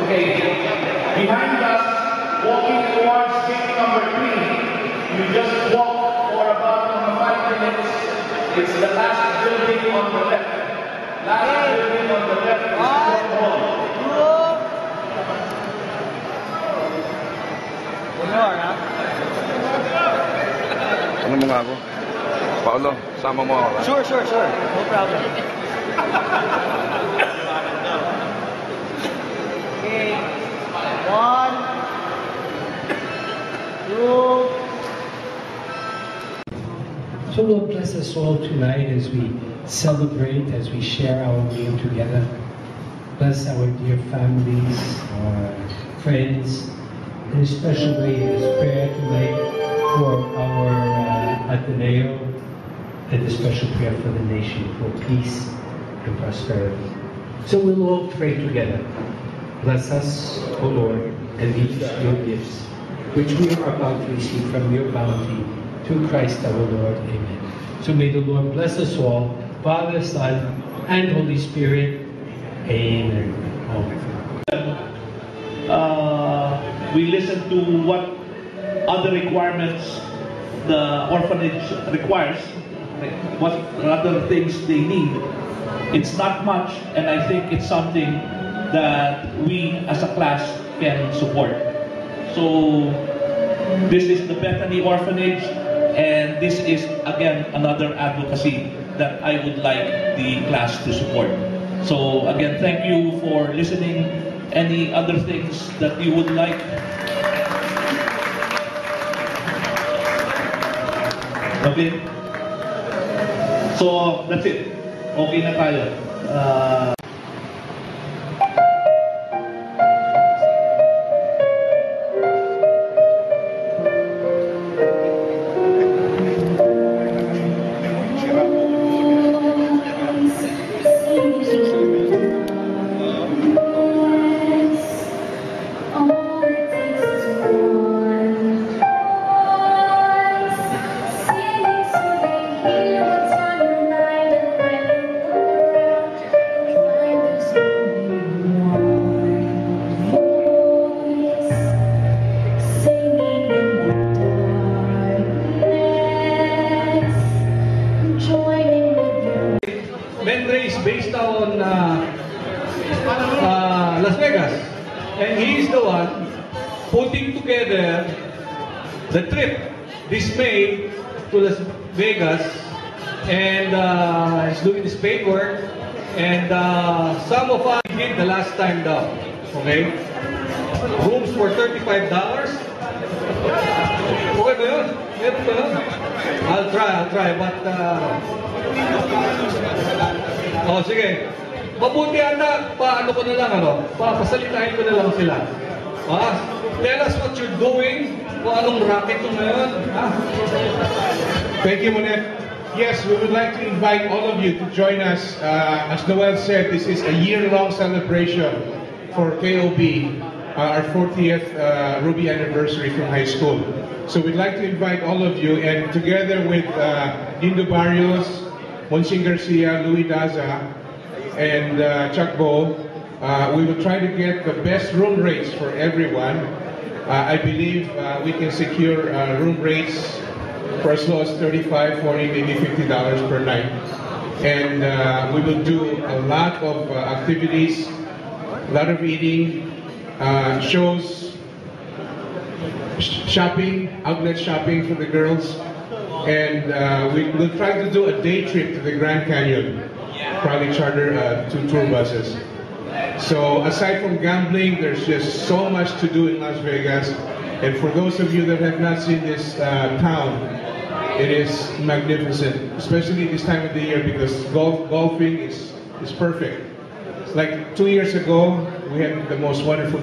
Okay, behind us, walking towards gate number 3, you just walk for about 5 minutes. It's the last building on the left. Last building on the left is Court Hall. Ano mo nga ako? Paolo, sama mo ako. Sure. No problem. Okay. 1, 2. So Lord, bless us all tonight as we celebrate, as we share our meal together. Bless our dear families, our friends, in a special way as prayer tonight for our Ateneo, and a special prayer for the nation, for peace and prosperity. So we'll all pray together. Bless us, O Lord, and these your gifts, which we are about to receive from your bounty, through Christ our Lord. Amen. So may the Lord bless us all, Father, Son, and Holy Spirit. Amen. We listen to what other requirements the orphanage requires, what other things they need. It's not much, and I think it's something that we as a class can support. So this is the Bethany Orphanage, and this is again another advocacy that I would like the class to support. So again, thank you for listening. Any other things that you would like? Okay. So that's it. Okay na tayo. Based on Las Vegas, and he's the one putting together the trip this May to Las Vegas, and he's doing his paperwork, and some of us did the last time down. Okay, rooms for $35. Okay ba yun? Meron ba yun? I'll try, but oh, sige. Mabuti anda, paano ko na lang, papasalitain ko na lang sila. Tell us what you're doing, kung anong racket ko ngayon. Thank you, Monet. Yes, we would like to invite all of you to join us. As Noel said, this is a year-long celebration for KOB, our 40th Ruby anniversary from high school. So we'd like to invite all of you, and together with Dindo Barrios, Monsing Garcia, Louis Daza, and Chuck Bo, we will try to get the best room rates for everyone. I believe we can secure room rates for as low as $35, $40, maybe $50 per night. And we will do a lot of activities, a lot of eating, shows, shopping, outlet shopping for the girls. And we'll try to do a day trip to the Grand Canyon, probably charter 2 tour buses. So aside from gambling, there's just so much to do in Las Vegas. And for those of you that have not seen this town, it is magnificent, especially this time of the year, because golfing is perfect. Like 2 years ago, we had the most wonderful